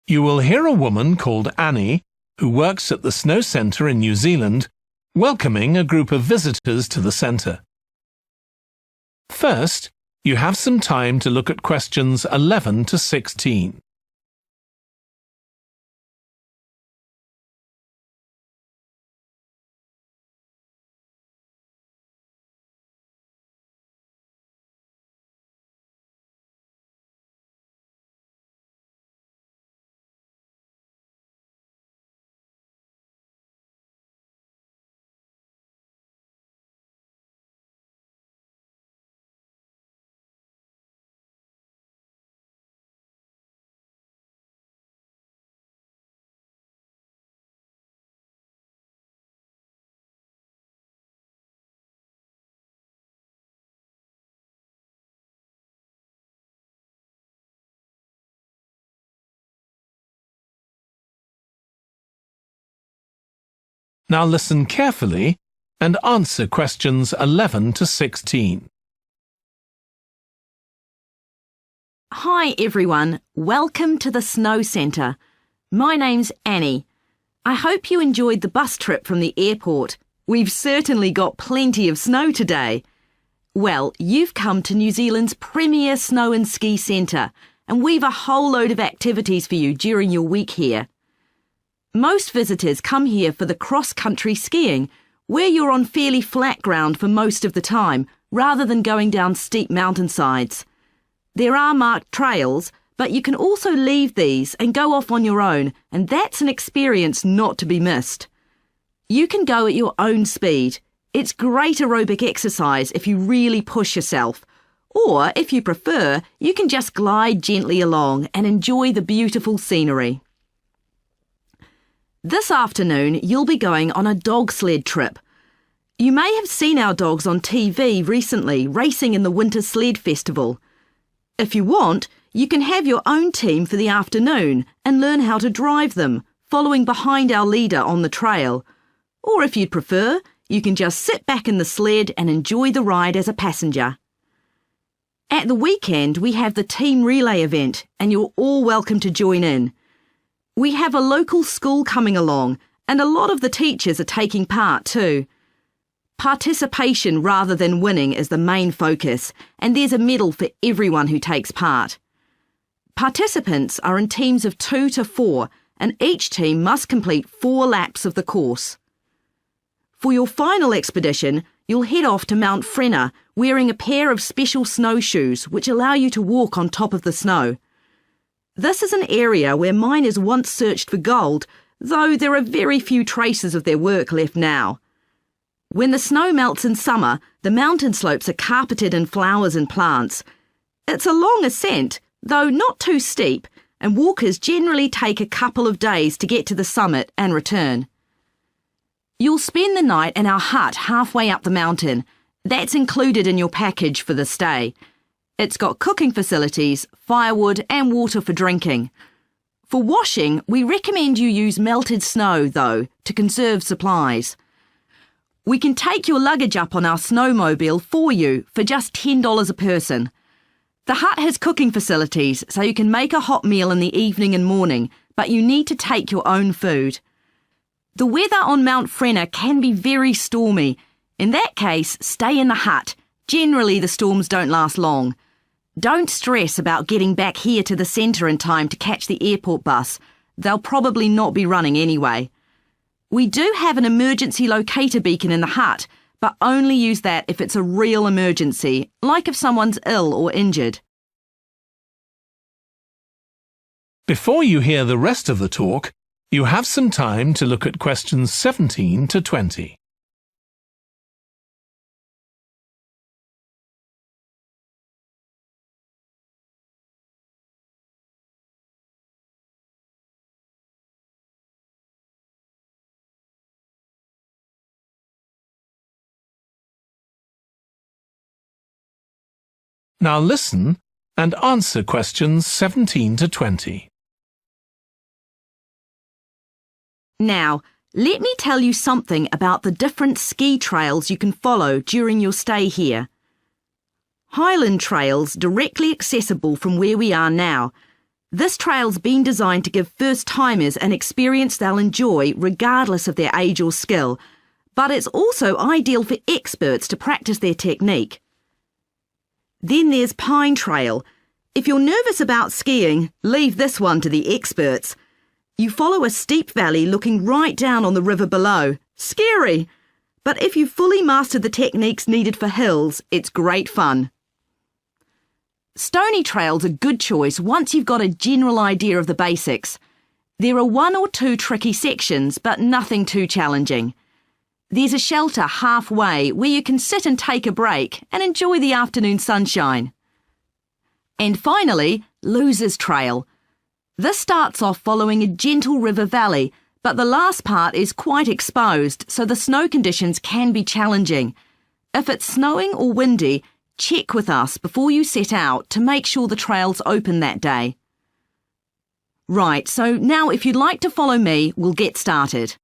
You will hear a woman called Annie, who works at the Snow Centre in New Zealand, welcoming a group of visitors to the centre. First, you have some time to look at questions 11 to 16. Now listen carefully and answer questions 11 to 16. Hi everyone, welcome to the Snow Centre. My name's Annie. I hope you enjoyed the bus trip from the airport. We've certainly got plenty of snow today. Well, you've come to New Zealand's premier snow and ski centre, and we've a whole load of activities for you during your week here. Most visitors come here for the cross-country skiing, where you're on fairly flat ground for most of the time, rather than going down steep mountainsides. There are marked trails, but you can also leave these and go off on your own, and that's an experience not to be missed. You can go at your own speed. It's great aerobic exercise if you really push yourself. Or, if you prefer, you can just glide gently along and enjoy the beautiful scenery. This afternoon, you'll be going on a dog sled trip. You may have seen our dogs on TV recently racing in the Winter Sled Festival. If you want, you can have your own team for the afternoon and learn how to drive them, following behind our leader on the trail. Or if you'd prefer, you can just sit back in the sled and enjoy the ride as a passenger. At the weekend, we have the team relay event, and you're all welcome to join in. We have a local school coming along, and a lot of the teachers are taking part too. Participation rather than winning is the main focus, and there's a medal for everyone who takes part. Participants are in teams of 2 to 4, and each team must complete 4 laps of the course. For your final expedition, you'll head off to Mount Frenna wearing a pair of special snowshoes which allow you to walk on top of the snow. This is an area where miners once searched for gold, though there are very few traces of their work left now. When the snow melts in summer, the mountain slopes are carpeted in flowers and plants. It's a long ascent, though not too steep, and walkers generally take a couple of days to get to the summit and return. You'll spend the night in our hut halfway up the mountain. That's included in your package for the stay. It's got cooking facilities, firewood and water for drinking. For washing, we recommend you use melted snow, though, to conserve supplies. We can take your luggage up on our snowmobile for you for just $10 a person. The hut has cooking facilities, so you can make a hot meal in the evening and morning, but you need to take your own food. The weather on Mount Frenna can be very stormy. In that case, stay in the hut. Generally, the storms don't last long. Don't stress about getting back here to the centre in time to catch the airport bus. They'll probably not be running anyway. We do have an emergency locator beacon in the hut, but only use that if it's a real emergency, like if someone's ill or injured. Before you hear the rest of the talk, you have some time to look at questions 17 to 20. Now listen and answer questions 17 to 20. Now, let me tell you something about the different ski trails you can follow during your stay here. Highland trails directly accessible from where we are now. This trail's been designed to give first-timers an experience they'll enjoy regardless of their age or skill, but it's also ideal for experts to practice their technique. Then there's Pine Trail. If you're nervous about skiing, leave this one to the experts. You follow a steep valley looking right down on the river below. Scary! But if you've fully mastered the techniques needed for hills, it's great fun. Stony Trail's a good choice once you've got a general idea of the basics. There are 1 or 2 tricky sections, but nothing too challenging. There's a shelter halfway where you can sit and take a break and enjoy the afternoon sunshine. And finally, Losers Trail. This starts off following a gentle river valley, but the last part is quite exposed, so the snow conditions can be challenging. If it's snowing or windy, check with us before you set out to make sure the trail's open that day. Right, so now if you'd like to follow me, we'll get started.